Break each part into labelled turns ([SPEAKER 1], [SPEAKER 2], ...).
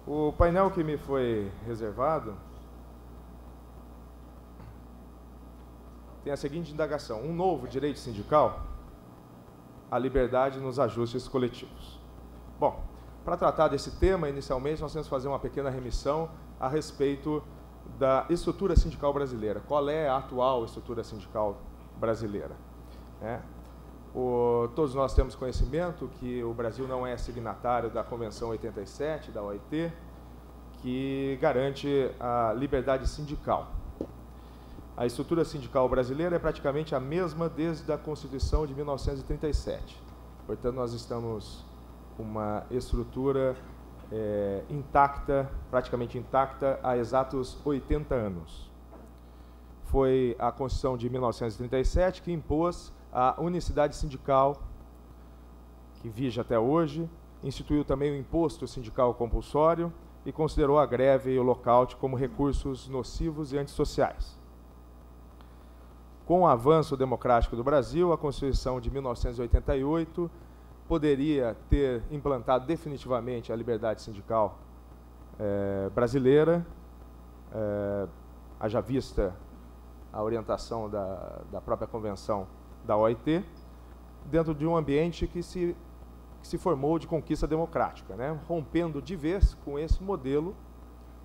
[SPEAKER 1] O painel que me foi reservado tem a seguinte indagação: um novo direito sindical, a liberdade nos ajustes coletivos. Bom, para tratar desse tema, inicialmente, nós temos que fazer uma pequena remissão a respeito da estrutura sindical brasileira. Qual é a atual estrutura sindical brasileira? Todos nós temos conhecimento que o Brasil não é signatário da Convenção 87, da OIT, que garante a liberdade sindical. A estrutura sindical brasileira é praticamente a mesma desde a Constituição de 1937. Portanto, nós estamos com uma estrutura intacta, praticamente intacta, há exatos 80 anos. Foi a Constituição de 1937 que impôs a unicidade sindical, que vige até hoje, instituiu também o imposto sindical compulsório e considerou a greve e o lockout como recursos nocivos e antissociais. Com o avanço democrático do Brasil, a Constituição de 1988 poderia ter implantado definitivamente a liberdade sindical brasileira, haja vista a orientação da própria Convenção da OIT, dentro de um ambiente que se formou de conquista democrática, rompendo de vez com esse modelo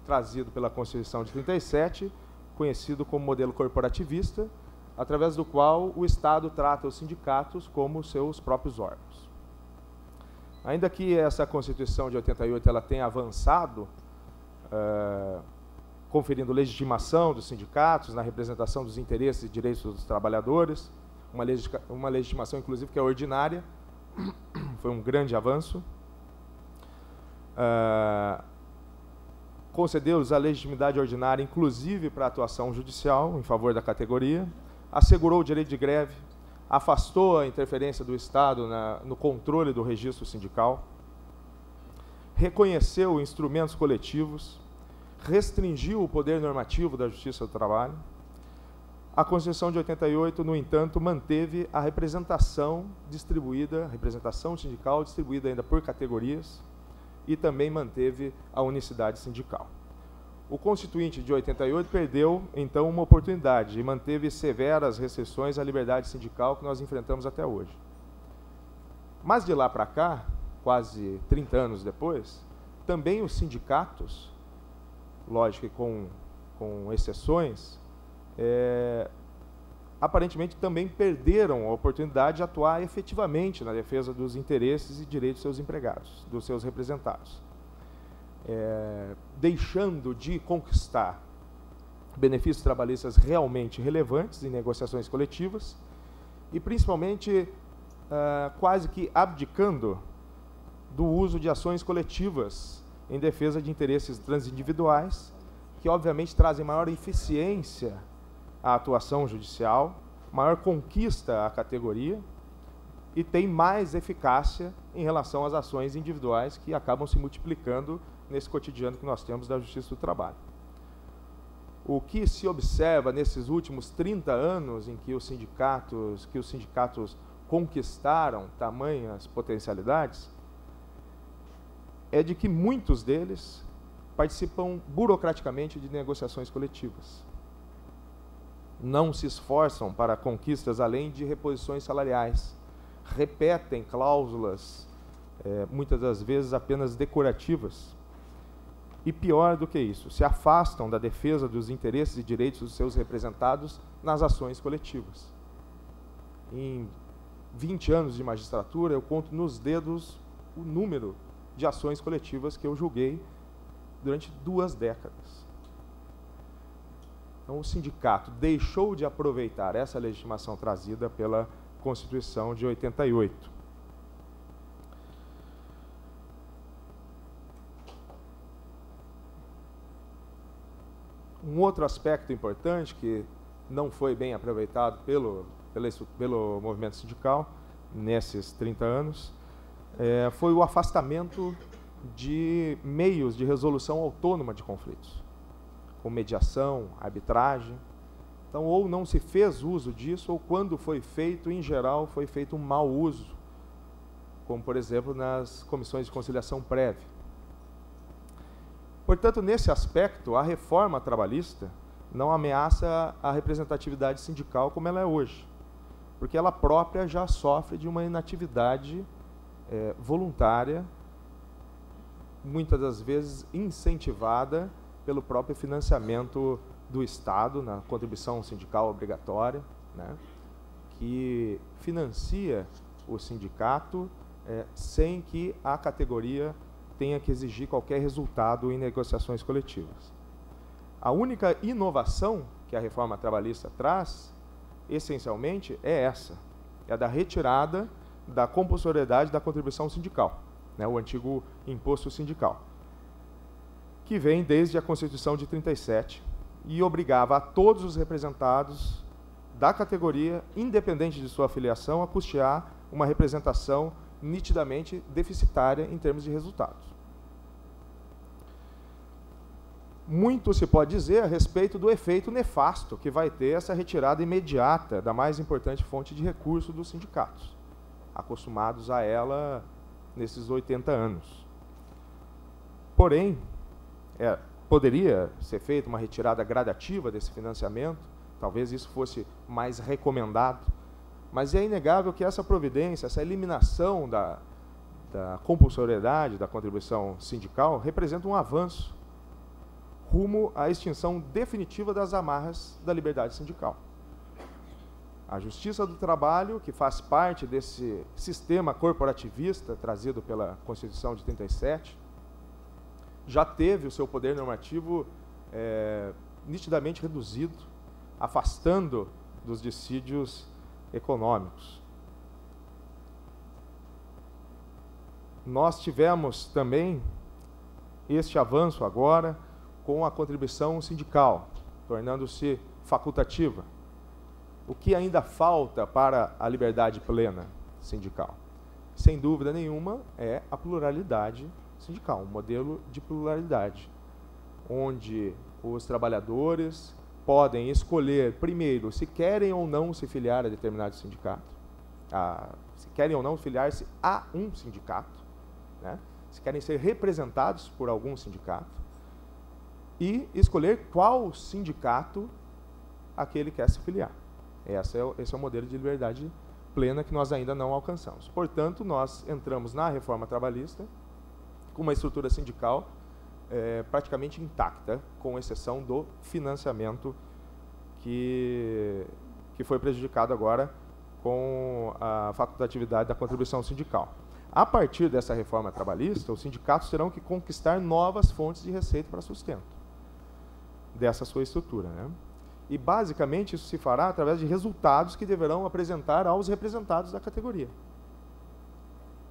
[SPEAKER 1] trazido pela Constituição de 37, conhecido como modelo corporativista, através do qual o Estado trata os sindicatos como seus próprios órgãos. Ainda que essa Constituição de 88 ela tenha avançado, conferindo legitimação dos sindicatos na representação dos interesses e direitos dos trabalhadores, uma legitimação, inclusive, que é ordinária, foi um grande avanço. Concedeu-lhes a legitimidade ordinária, inclusive para a atuação judicial em favor da categoria, assegurou o direito de greve, afastou a interferência do Estado no controle do registro sindical, reconheceu instrumentos coletivos, restringiu o poder normativo da Justiça do Trabalho. A Constituição de 88, no entanto, manteve a representação sindical distribuída ainda por categorias e também manteve a unicidade sindical. O Constituinte de 88 perdeu, então, uma oportunidade e manteve severas restrições à liberdade sindical que nós enfrentamos até hoje. Mas, de lá para cá, quase 30 anos depois, também os sindicatos, lógico que com exceções, aparentemente também perderam a oportunidade de atuar efetivamente na defesa dos interesses e direitos dos seus empregados, dos seus representados. Deixando de conquistar benefícios trabalhistas realmente relevantes em negociações coletivas e, principalmente, quase que abdicando do uso de ações coletivas em defesa de interesses transindividuais, que, obviamente, trazem maior eficiência à atuação judicial, maior conquista à categoria e tem mais eficácia em relação às ações individuais que acabam se multiplicando nesse cotidiano que nós temos da Justiça do Trabalho. O que se observa nesses últimos 30 anos em que os sindicatos conquistaram tamanhas potencialidades é de que muitos deles participam burocraticamente de negociações coletivas. Não se esforçam para conquistas além de reposições salariais, repetem cláusulas, muitas das vezes apenas decorativas, e pior do que isso, se afastam da defesa dos interesses e direitos dos seus representados nas ações coletivas. Em 20 anos de magistratura, eu conto nos dedos o número de ações coletivas que eu julguei durante 2 décadas. Então, o sindicato deixou de aproveitar essa legitimação trazida pela Constituição de 88. Um outro aspecto importante que não foi bem aproveitado pelo movimento sindical nesses 30 anos foi o afastamento de meios de resolução autônoma de conflitos, com mediação, arbitragem. Então, ou não se fez uso disso, ou quando foi feito, em geral, foi feito um mau uso, como, por exemplo, nas comissões de conciliação prévia. Portanto, nesse aspecto, a reforma trabalhista não ameaça a representatividade sindical como ela é hoje, porque ela própria já sofre de uma inatividade voluntária, muitas das vezes incentivada pelo próprio financiamento do Estado, na contribuição sindical obrigatória, né, que financia o sindicato sem que a categoria tenha que exigir qualquer resultado em negociações coletivas. A única inovação que a reforma trabalhista traz, essencialmente, é essa, é a da retirada da compulsoriedade da contribuição sindical, né, o antigo imposto sindical, que vem desde a Constituição de 37 e obrigava a todos os representados da categoria, independente de sua filiação, a custear uma representação nitidamente deficitária em termos de resultados. Muito se pode dizer a respeito do efeito nefasto que vai ter essa retirada imediata da mais importante fonte de recurso dos sindicatos, acostumados a ela nesses 80 anos. Porém, poderia ser feita uma retirada gradativa desse financiamento, talvez isso fosse mais recomendado, mas é inegável que essa providência, essa eliminação da compulsoriedade da contribuição sindical representa um avanço rumo à extinção definitiva das amarras da liberdade sindical. A Justiça do Trabalho, que faz parte desse sistema corporativista trazido pela Constituição de 37, já teve o seu poder normativo nitidamente reduzido, afastando dos dissídios econômicos. Nós tivemos também este avanço agora com a contribuição sindical, tornando-se facultativa. O que ainda falta para a liberdade plena sindical? Sem dúvida nenhuma, é a pluralidade sindical, um modelo de pluralidade, onde os trabalhadores podem escolher, primeiro, se querem ou não se filiar a determinado sindicato, se querem ou não filiar-se a um sindicato, né? Se querem ser representados por algum sindicato, e escolher qual sindicato aquele quer se filiar. Esse é o modelo de liberdade plena que nós ainda não alcançamos. Portanto, nós entramos na reforma trabalhista com uma estrutura sindical praticamente intacta, com exceção do financiamento que foi prejudicado agora com a facultatividade da contribuição sindical. A partir dessa reforma trabalhista, os sindicatos terão que conquistar novas fontes de receita para sustento dessa sua estrutura, né? E, basicamente, isso se fará através de resultados que deverão apresentar aos representados da categoria.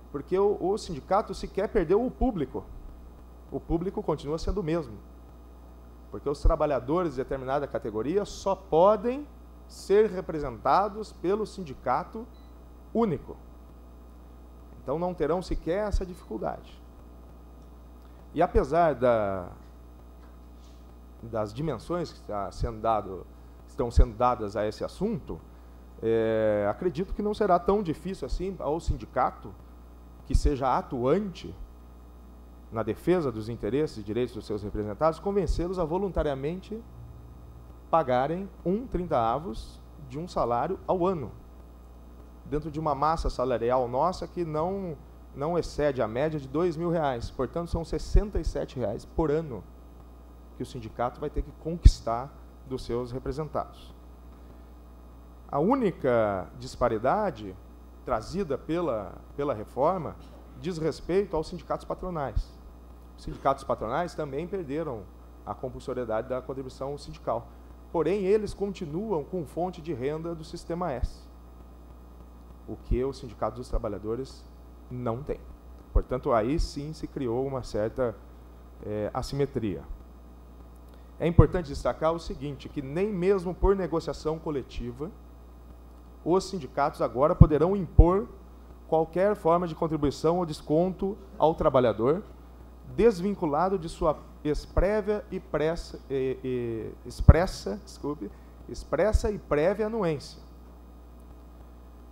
[SPEAKER 1] Porque o sindicato sequer perdeu o público. O público continua sendo o mesmo. Porque os trabalhadores de determinada categoria só podem ser representados pelo sindicato único. Então, não terão sequer essa dificuldade. E, apesar das dimensões que estão sendo dadas a esse assunto, acredito que não será tão difícil assim ao sindicato que seja atuante na defesa dos interesses e direitos dos seus representados, convencê-los a voluntariamente pagarem 1/30 de um salário ao ano, dentro de uma massa salarial nossa que não excede a média de R$2.000, portanto são R$67 por ano que o sindicato vai ter que conquistar dos seus representados. A única disparidade trazida pela reforma diz respeito aos sindicatos patronais. Os sindicatos patronais também perderam a compulsoriedade da contribuição sindical, porém eles continuam com fonte de renda do Sistema S, o que o Sindicato dos Trabalhadores não tem. Portanto, aí sim se criou uma certa assimetria. É importante destacar o seguinte, que nem mesmo por negociação coletiva, os sindicatos agora poderão impor qualquer forma de contribuição ou desconto ao trabalhador, desvinculado de sua expressa e prévia anuência,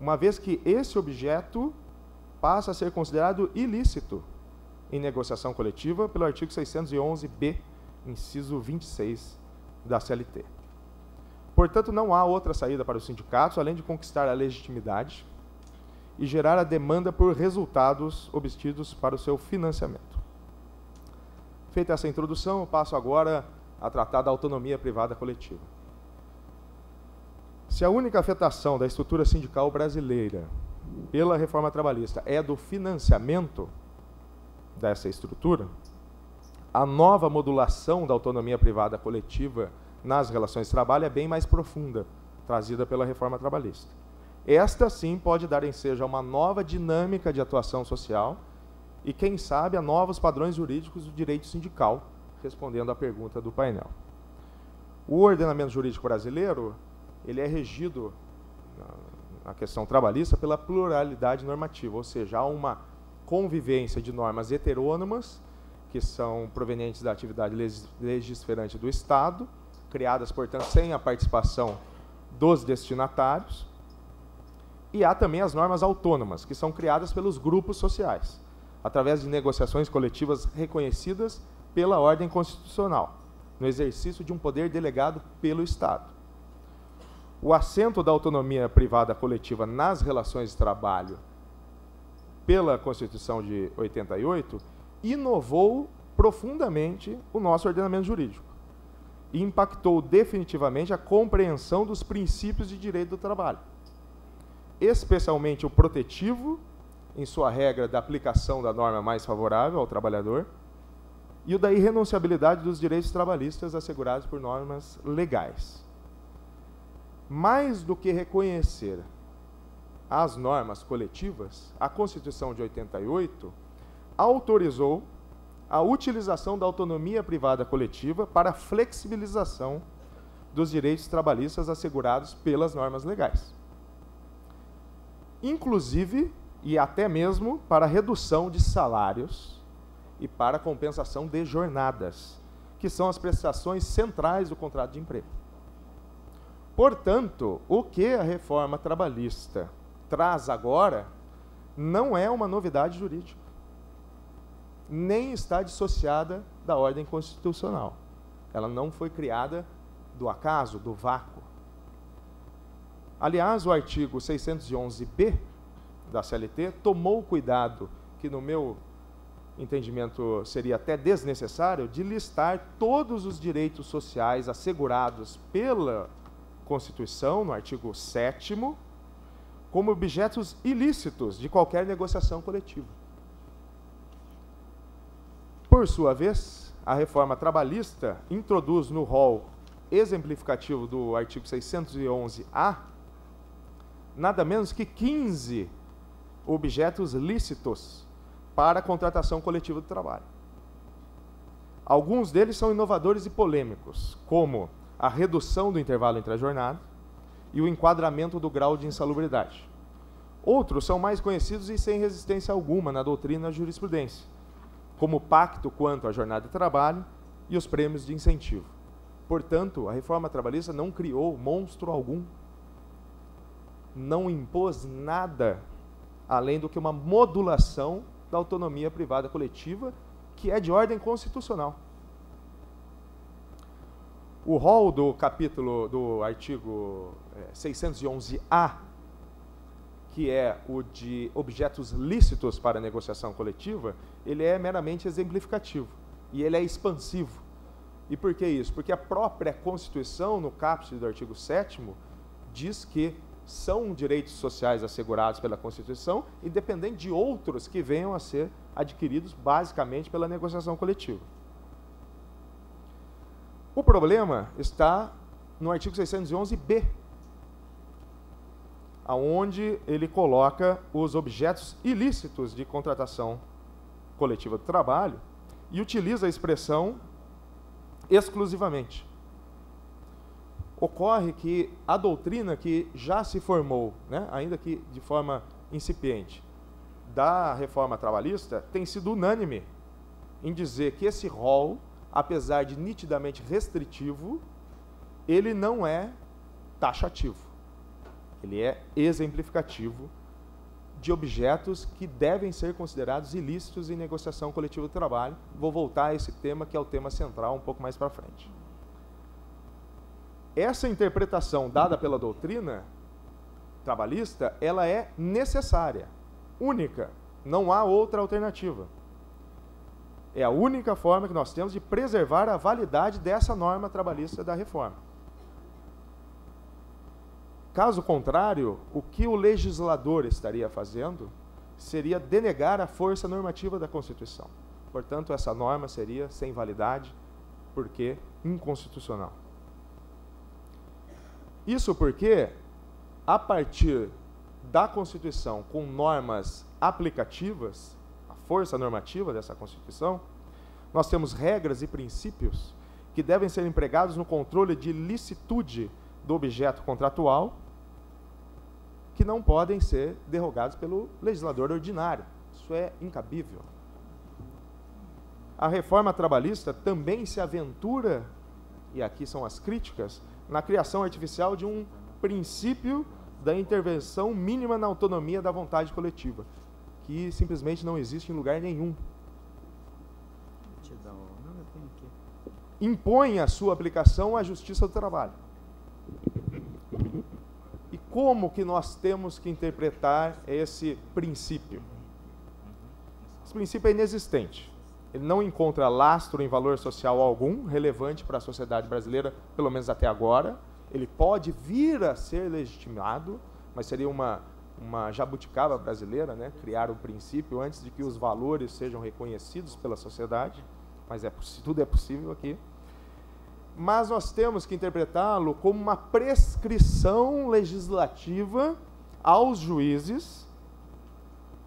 [SPEAKER 1] uma vez que esse objeto passa a ser considerado ilícito em negociação coletiva pelo artigo 611-B, inciso 26 da CLT. Portanto, não há outra saída para os sindicatos, além de conquistar a legitimidade e gerar a demanda por resultados obtidos para o seu financiamento. Feita essa introdução, eu passo agora a tratar da autonomia privada coletiva. Se a única afetação da estrutura sindical brasileira pela reforma trabalhista é do financiamento dessa estrutura, a nova modulação da autonomia privada coletiva nas relações de trabalho é bem mais profunda, trazida pela reforma trabalhista. Esta, sim, pode dar ensejo a uma nova dinâmica de atuação social e, quem sabe, a novos padrões jurídicos do direito sindical, respondendo à pergunta do painel. O ordenamento jurídico brasileiro, ele é regido, na questão trabalhista, pela pluralidade normativa, ou seja, há uma convivência de normas heterônomas, que são provenientes da atividade legisferante do Estado, criadas, portanto, sem a participação dos destinatários, e há também as normas autônomas, que são criadas pelos grupos sociais, através de negociações coletivas reconhecidas pela ordem constitucional, no exercício de um poder delegado pelo Estado. O assento da autonomia privada coletiva nas relações de trabalho, pela Constituição de 88, inovou profundamente o nosso ordenamento jurídico e impactou definitivamente a compreensão dos princípios de direito do trabalho, especialmente o protetivo, em sua regra da aplicação da norma mais favorável ao trabalhador, e o da irrenunciabilidade dos direitos trabalhistas assegurados por normas legais. Mais do que reconhecer as normas coletivas, a Constituição de 88 autorizou a utilização da autonomia privada coletiva para a flexibilização dos direitos trabalhistas assegurados pelas normas legais. Inclusive, e até mesmo para a redução de salários e para a compensação de jornadas, que são as prestações centrais do contrato de emprego. Portanto, o que a reforma trabalhista traz agora não é uma novidade jurídica, nem está dissociada da ordem constitucional. Ela não foi criada do acaso, do vácuo. Aliás, o artigo 611-B da CLT tomou cuidado, que no meu entendimento seria até desnecessário, de listar todos os direitos sociais assegurados pela Constituição, no artigo 7º, como objetos ilícitos de qualquer negociação coletiva. Por sua vez, a reforma trabalhista introduz no rol exemplificativo do artigo 611-A nada menos que 15 objetos lícitos para a contratação coletiva do trabalho. Alguns deles são inovadores e polêmicos, como a redução do intervalo entre a jornada e o enquadramento do grau de insalubridade. Outros são mais conhecidos e sem resistência alguma na doutrina e na jurisprudência, como o pacto quanto à jornada de trabalho e os prêmios de incentivo. Portanto, a reforma trabalhista não criou monstro algum, não impôs nada além do que uma modulação da autonomia privada coletiva, que é de ordem constitucional. O rol do capítulo do artigo 611-A, que é o de objetos lícitos para negociação coletiva, ele é meramente exemplificativo e ele é expansivo. E por que isso? Porque a própria Constituição, no caput do artigo 7º, diz que são direitos sociais assegurados pela Constituição, independente de outros que venham a ser adquiridos basicamente pela negociação coletiva. O problema está no artigo 611-B, onde ele coloca os objetos ilícitos de contratação coletiva do trabalho e utiliza a expressão exclusivamente. Ocorre que a doutrina que já se formou, ainda que de forma incipiente, da reforma trabalhista, tem sido unânime em dizer que esse rol, apesar de nitidamente restritivo, ele não é taxativo. Ele é exemplificativo de objetos que devem ser considerados ilícitos em negociação coletiva de trabalho. Vou voltar a esse tema, que é o tema central, um pouco mais para frente. Essa interpretação dada pela doutrina trabalhista, ela é necessária, única, não há outra alternativa. É a única forma que nós temos de preservar a validade dessa norma trabalhista da reforma. Caso contrário, o que o legislador estaria fazendo seria denegar a força normativa da Constituição. Portanto, essa norma seria sem validade, porque inconstitucional. Isso porque, a partir da Constituição, com normas aplicativas, a força normativa dessa Constituição, nós temos regras e princípios que devem ser empregados no controle de licitude do objeto contratual, que não podem ser derrogados pelo legislador ordinário. Isso é incabível. A reforma trabalhista também se aventura, e aqui são as críticas, na criação artificial de um princípio da intervenção mínima na autonomia da vontade coletiva, que simplesmente não existe em lugar nenhum. Impõe a sua aplicação à Justiça do Trabalho. E como que nós temos que interpretar esse princípio? Esse princípio é inexistente. Ele não encontra lastro em valor social algum, relevante para a sociedade brasileira, pelo menos até agora. Ele pode vir a ser legitimado, mas seria uma jabuticaba brasileira, né? Criar um princípio antes de que os valores sejam reconhecidos pela sociedade, mas tudo é possível aqui. Mas nós temos que interpretá-lo como uma prescrição legislativa aos juízes,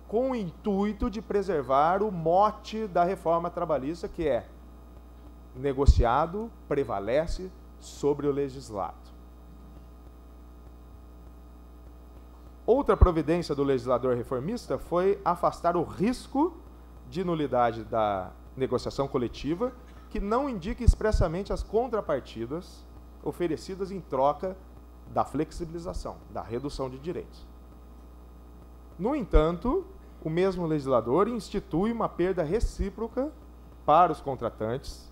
[SPEAKER 1] com o intuito de preservar o mote da reforma trabalhista, que é: negociado prevalece sobre o legislado. Outra providência do legislador reformista foi afastar o risco de nulidade da negociação coletiva, que não indique expressamente as contrapartidas oferecidas em troca da flexibilização, da redução de direitos. No entanto, o mesmo legislador institui uma perda recíproca para os contratantes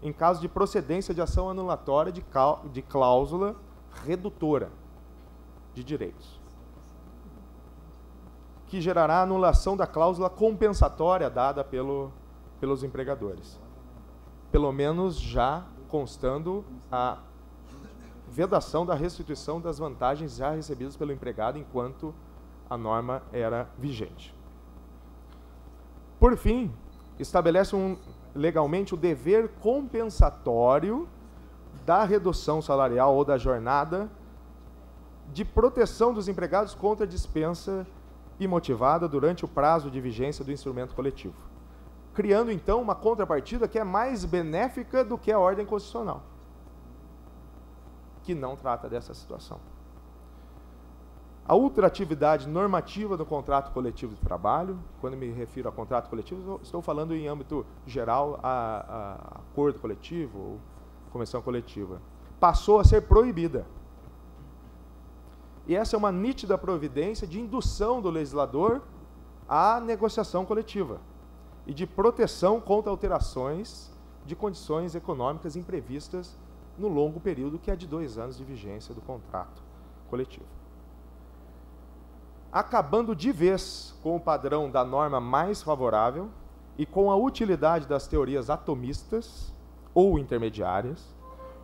[SPEAKER 1] em caso de procedência de ação anulatória de cláusula redutora de direitos, que gerará a anulação da cláusula compensatória dada pelos empregadores, pelo menos já constando a vedação da restituição das vantagens já recebidas pelo empregado enquanto a norma era vigente. Por fim, estabelece legalmente o dever compensatório da redução salarial ou da jornada de proteção dos empregados contra a dispensa imotivada durante o prazo de vigência do instrumento coletivo, criando então uma contrapartida que é mais benéfica do que a ordem constitucional, que não trata dessa situação. A ultratividade normativa do contrato coletivo de trabalho, quando me refiro a contrato coletivo, estou falando em âmbito geral a acordo coletivo ou convenção coletiva, passou a ser proibida. E essa é uma nítida providência de indução do legislador à negociação coletiva e de proteção contra alterações de condições econômicas imprevistas no longo período, que é de 2 anos de vigência do contrato coletivo. Acabando de vez com o padrão da norma mais favorável e com a utilidade das teorias atomistas ou intermediárias,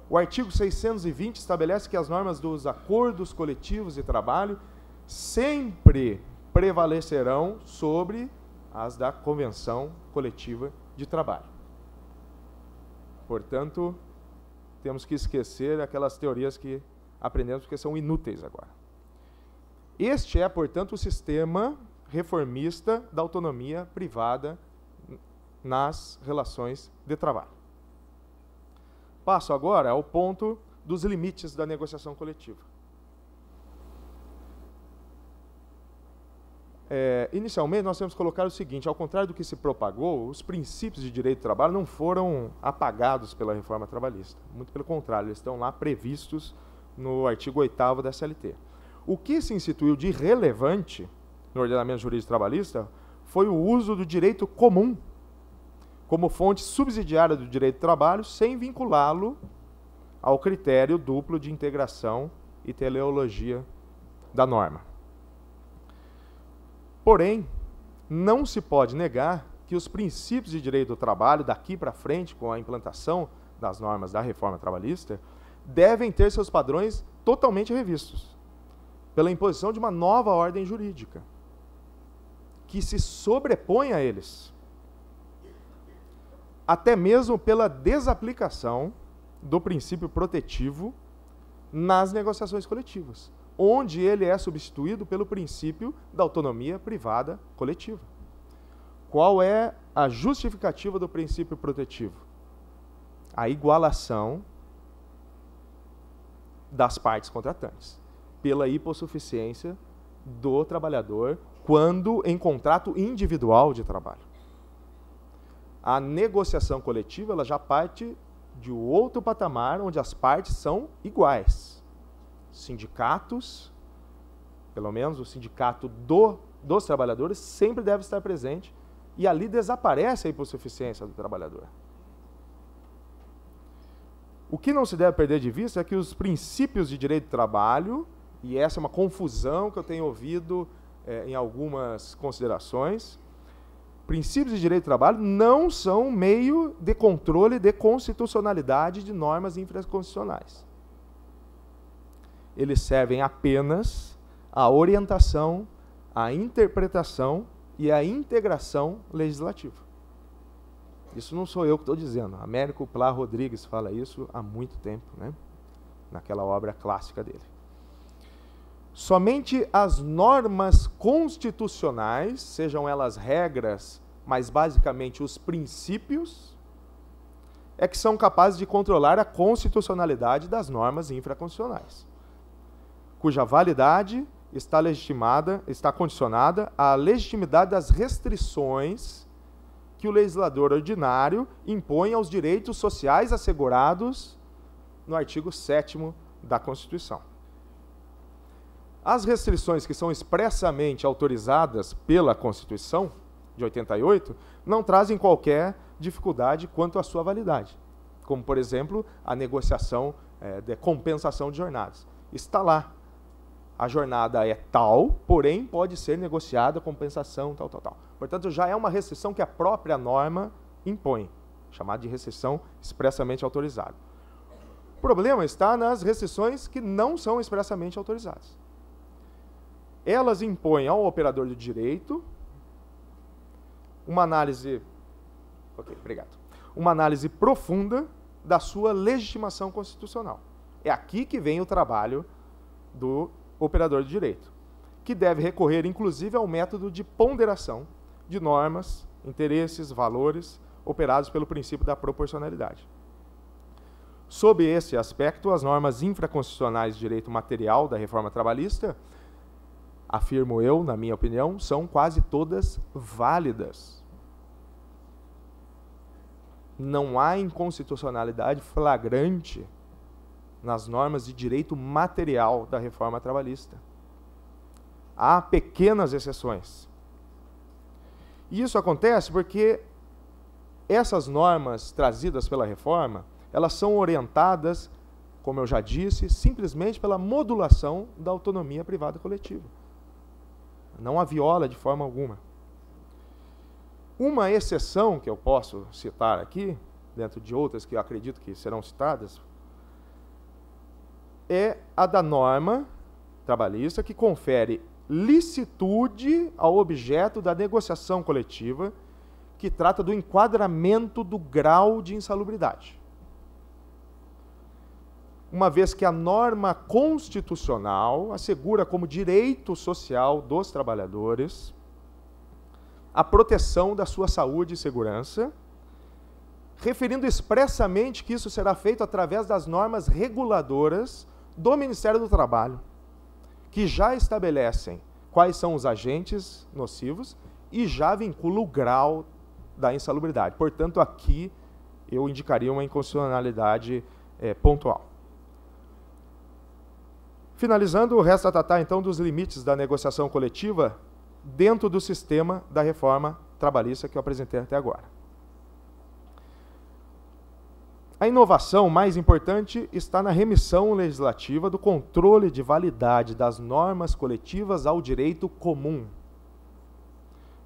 [SPEAKER 1] o artigo 620 estabelece que as normas dos acordos coletivos de trabalho sempre prevalecerão sobre as da convenção coletiva de trabalho. Portanto, temos que esquecer aquelas teorias que aprendemos porque são inúteis agora. Este é, portanto, o sistema reformista da autonomia privada nas relações de trabalho. Passo agora ao ponto dos limites da negociação coletiva. Inicialmente, nós temos que colocar o seguinte: ao contrário do que se propagou, os princípios de direito do trabalho não foram apagados pela reforma trabalhista. Muito pelo contrário, eles estão lá previstos no artigo 8º da CLT. O que se instituiu de relevante no ordenamento jurídico trabalhista foi o uso do direito comum como fonte subsidiária do direito do trabalho, sem vinculá-lo ao critério duplo de integração e teleologia da norma. Porém, não se pode negar que os princípios de direito do trabalho, daqui para frente, com a implantação das normas da reforma trabalhista, devem ter seus padrões totalmente revistos, pela imposição de uma nova ordem jurídica, que se sobrepõe a eles, até mesmo pela desaplicação do princípio protetivo nas negociações coletivas, onde ele é substituído pelo princípio da autonomia privada coletiva. Qual é a justificativa do princípio protetivo? A igualação das partes contratantes, pela hipossuficiência do trabalhador quando em contrato individual de trabalho. A negociação coletiva ela já parte de outro patamar, onde as partes são iguais. Sindicatos, pelo menos o sindicato dos trabalhadores, sempre deve estar presente, e ali desaparece a hipossuficiência do trabalhador. O que não se deve perder de vista é que os princípios de direito do trabalho, e essa é uma confusão que eu tenho ouvido em algumas considerações, princípios de direito do trabalho não são meio de controle de constitucionalidade de normas infraconstitucionais. Eles servem apenas à orientação, à interpretação e à integração legislativa. Isso não sou eu que estou dizendo. Américo Plá Rodrigues fala isso há muito tempo, né? Naquela obra clássica dele. Somente as normas constitucionais, sejam elas regras, mas basicamente os princípios, é que são capazes de controlar a constitucionalidade das normas infraconstitucionais, cuja validade está condicionada à legitimidade das restrições que o legislador ordinário impõe aos direitos sociais assegurados no artigo 7º da Constituição. As restrições que são expressamente autorizadas pela Constituição de 88 não trazem qualquer dificuldade quanto à sua validade, como, por exemplo, a negociação de compensação de jornadas. Está lá. A jornada é tal, porém pode ser negociada a compensação, tal. Portanto, já é uma restrição que a própria norma impõe, chamada de restrição expressamente autorizada. O problema está nas restrições que não são expressamente autorizadas. Elas impõem ao operador do direito uma análise profunda da sua legitimação constitucional. É aqui que vem o trabalho do operador de direito, que deve recorrer, inclusive, ao método de ponderação de normas, interesses, valores, operados pelo princípio da proporcionalidade. Sob esse aspecto, as normas infraconstitucionais de direito material da reforma trabalhista, afirmo eu, na minha opinião, são quase todas válidas. Não há inconstitucionalidade flagrante nas normas de direito material da reforma trabalhista. Há pequenas exceções. E isso acontece porque essas normas trazidas pela reforma, elas são orientadas, como eu já disse, simplesmente pela modulação da autonomia privada coletiva. Não a viola de forma alguma. Uma exceção que eu posso citar aqui, dentro de outras que eu acredito que serão citadas, é a da norma trabalhista que confere licitude ao objeto da negociação coletiva, que trata do enquadramento do grau de insalubridade. Uma vez que a norma constitucional assegura como direito social dos trabalhadores a proteção da sua saúde e segurança, referindo expressamente que isso será feito através das normas reguladoras do Ministério do Trabalho, que já estabelecem quais são os agentes nocivos e já vinculam o grau da insalubridade. Portanto, aqui eu indicaria uma inconstitucionalidade pontual. Finalizando, resta tratar então dos limites da negociação coletiva dentro do sistema da reforma trabalhista que eu apresentei até agora. A inovação mais importante está na remissão legislativa do controle de validade das normas coletivas ao direito comum,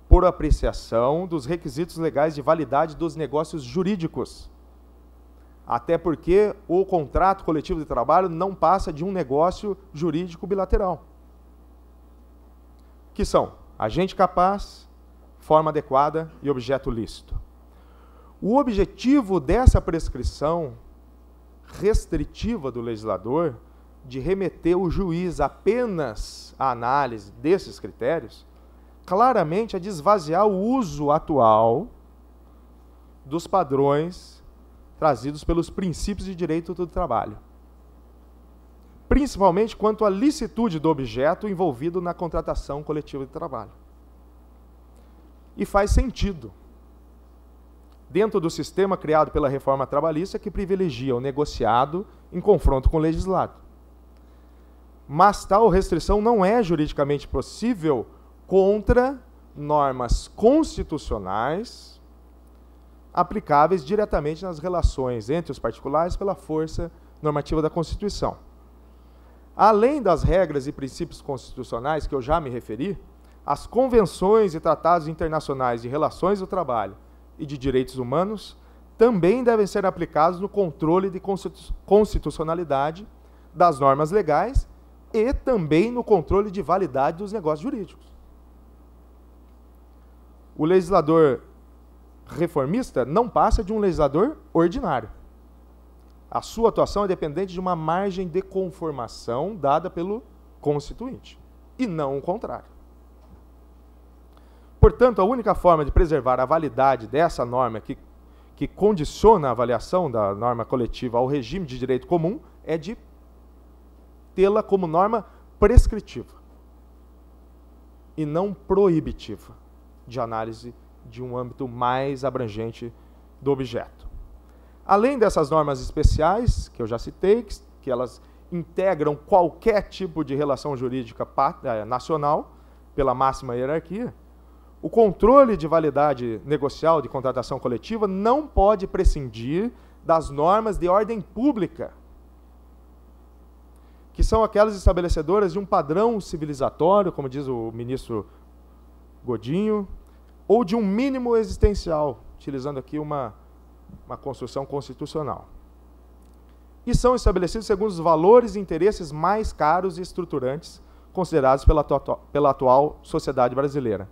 [SPEAKER 1] por apreciação dos requisitos legais de validade dos negócios jurídicos. Até porque o contrato coletivo de trabalho não passa de um negócio jurídico bilateral. Que são agente capaz, forma adequada e objeto lícito. O objetivo dessa prescrição restritiva do legislador de remeter o juiz apenas à análise desses critérios, claramente é de esvaziar o uso atual dos padrões trazidos pelos princípios de direito do trabalho, principalmente quanto à licitude do objeto envolvido na contratação coletiva de trabalho. E faz sentido, dentro do sistema criado pela reforma trabalhista, que privilegia o negociado em confronto com o legislado. Mas tal restrição não é juridicamente possível contra normas constitucionais aplicáveis diretamente nas relações entre os particulares pela força normativa da Constituição. Além das regras e princípios constitucionais que eu já me referi, as convenções e tratados internacionais de relações do trabalho e de direitos humanos também devem ser aplicados no controle de constitucionalidade das normas legais e também no controle de validade dos negócios jurídicos. O legislador reformista não passa de um legislador ordinário. A sua atuação é dependente de uma margem de conformação dada pelo Constituinte, e não o contrário. Portanto, a única forma de preservar a validade dessa norma que condiciona a avaliação da norma coletiva ao regime de direito comum é de tê-la como norma prescritiva e não proibitiva de análise de um âmbito mais abrangente do objeto. Além dessas normas especiais, que eu já citei, que elas integram qualquer tipo de relação jurídica nacional, pela máxima hierarquia, o controle de validade negocial de contratação coletiva não pode prescindir das normas de ordem pública, que são aquelas estabelecedoras de um padrão civilizatório, como diz o ministro Godinho, ou de um mínimo existencial, utilizando aqui uma construção constitucional. E são estabelecidos segundo os valores e interesses mais caros e estruturantes considerados pela atual sociedade brasileira.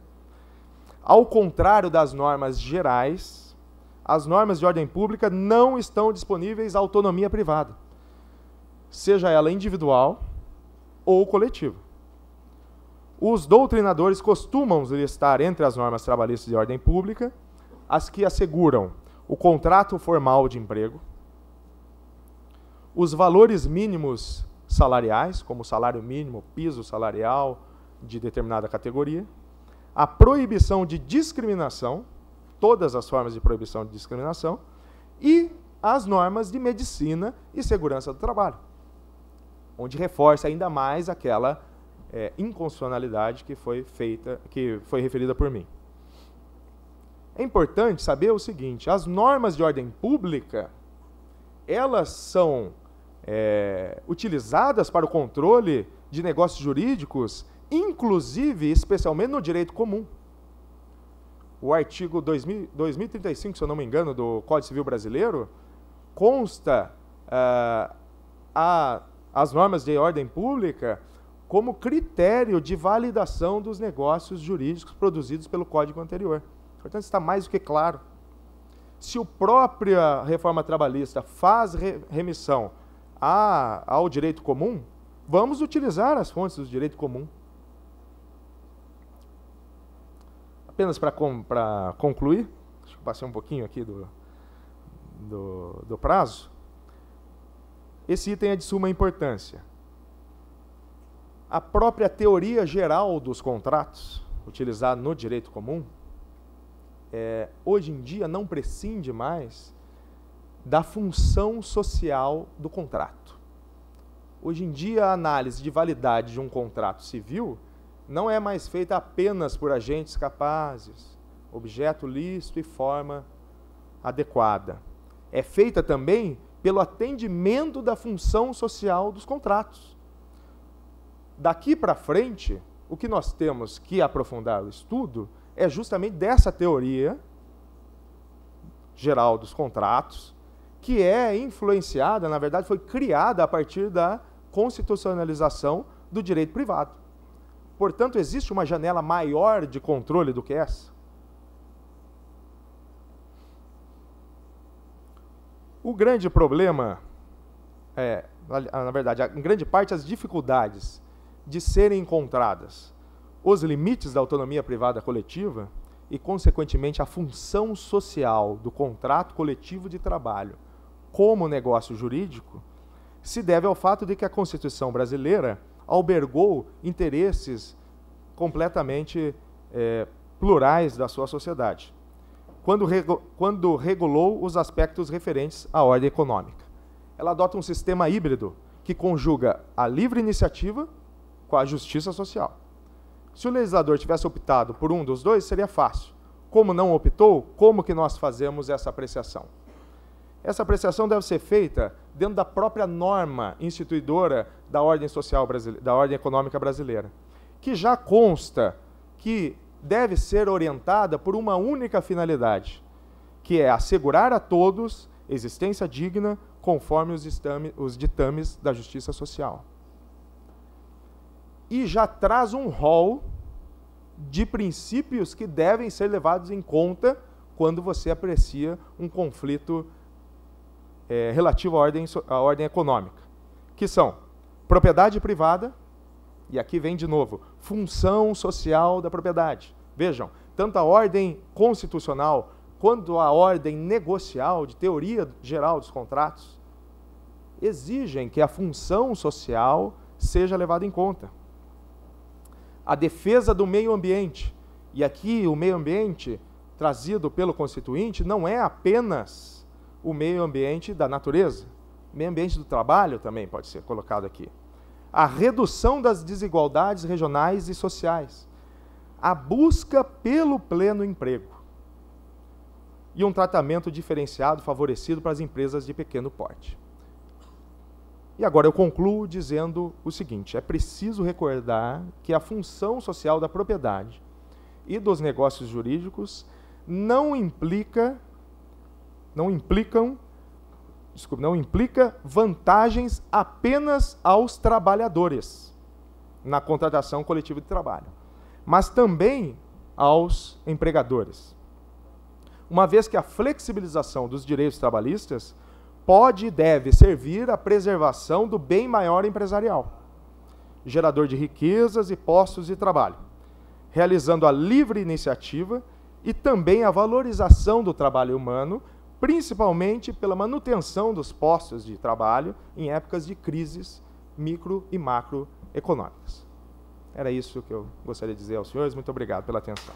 [SPEAKER 1] Ao contrário das normas gerais, as normas de ordem pública não estão disponíveis à autonomia privada, seja ela individual ou coletiva. Os doutrinadores costumam listar entre as normas trabalhistas de ordem pública as que asseguram o contrato formal de emprego, os valores mínimos salariais, como o salário mínimo, piso salarial de determinada categoria, a proibição de discriminação, todas as formas de proibição de discriminação, e as normas de medicina e segurança do trabalho, onde reforça ainda mais aquela inconstitucionalidade que foi referida por mim. É importante saber o seguinte: as normas de ordem pública, elas são utilizadas para o controle de negócios jurídicos, inclusive, especialmente no direito comum. O artigo 2035, se eu não me engano, do Código Civil Brasileiro, consta as normas de ordem pública como critério de validação dos negócios jurídicos produzidos pelo Código anterior. Portanto, está mais do que claro. Se a própria reforma trabalhista faz remissão ao direito comum, vamos utilizar as fontes do direito comum. Apenas para concluir, acho que passei um pouquinho aqui do prazo, esse item é de suma importância. A própria teoria geral dos contratos, utilizada no direito comum, hoje em dia não prescinde mais da função social do contrato. Hoje em dia, a análise de validade de um contrato civil não é mais feita apenas por agentes capazes, objeto lícito e forma adequada. É feita também pelo atendimento da função social dos contratos. Daqui para frente, o que nós temos que aprofundar o estudo é justamente dessa teoria geral dos contratos, que é influenciada, na verdade, foi criada a partir da constitucionalização do direito privado. Portanto, existe uma janela maior de controle do que essa? O grande problema na verdade, em grande parte, as dificuldades de serem encontradas os limites da autonomia privada coletiva e, consequentemente, a função social do contrato coletivo de trabalho como negócio jurídico, se deve ao fato de que a Constituição brasileira albergou interesses completamente plurais da sua sociedade, quando regulou os aspectos referentes à ordem econômica. Ela adota um sistema híbrido que conjuga a livre iniciativa com a justiça social. Se o legislador tivesse optado por um dos dois, seria fácil. Como não optou, como que nós fazemos essa apreciação? Essa apreciação deve ser feita dentro da própria norma instituidora da ordem social brasileira, da ordem econômica brasileira, que já consta que deve ser orientada por uma única finalidade, que é assegurar a todos existência digna conforme os ditames da justiça social. E já traz um rol de princípios que devem ser levados em conta quando você aprecia um conflito relativo à ordem econômica, que são propriedade privada, e aqui vem de novo, função social da propriedade. Vejam, tanto a ordem constitucional quanto a ordem negocial, de teoria geral dos contratos, exigem que a função social seja levada em conta. A defesa do meio ambiente, e aqui o meio ambiente trazido pelo Constituinte não é apenas o meio ambiente da natureza, o meio ambiente do trabalho também pode ser colocado aqui. A redução das desigualdades regionais e sociais, a busca pelo pleno emprego e um tratamento diferenciado favorecido para as empresas de pequeno porte. E agora eu concluo dizendo o seguinte: é preciso recordar que a função social da propriedade e dos negócios jurídicos não implica vantagens apenas aos trabalhadores na contratação coletiva de trabalho, mas também aos empregadores. Uma vez que a flexibilização dos direitos trabalhistas pode e deve servir à preservação do bem maior empresarial, gerador de riquezas e postos de trabalho, realizando a livre iniciativa e também a valorização do trabalho humano, principalmente pela manutenção dos postos de trabalho em épocas de crises micro e macroeconômicas. Era isso que eu gostaria de dizer aos senhores. Muito obrigado pela atenção.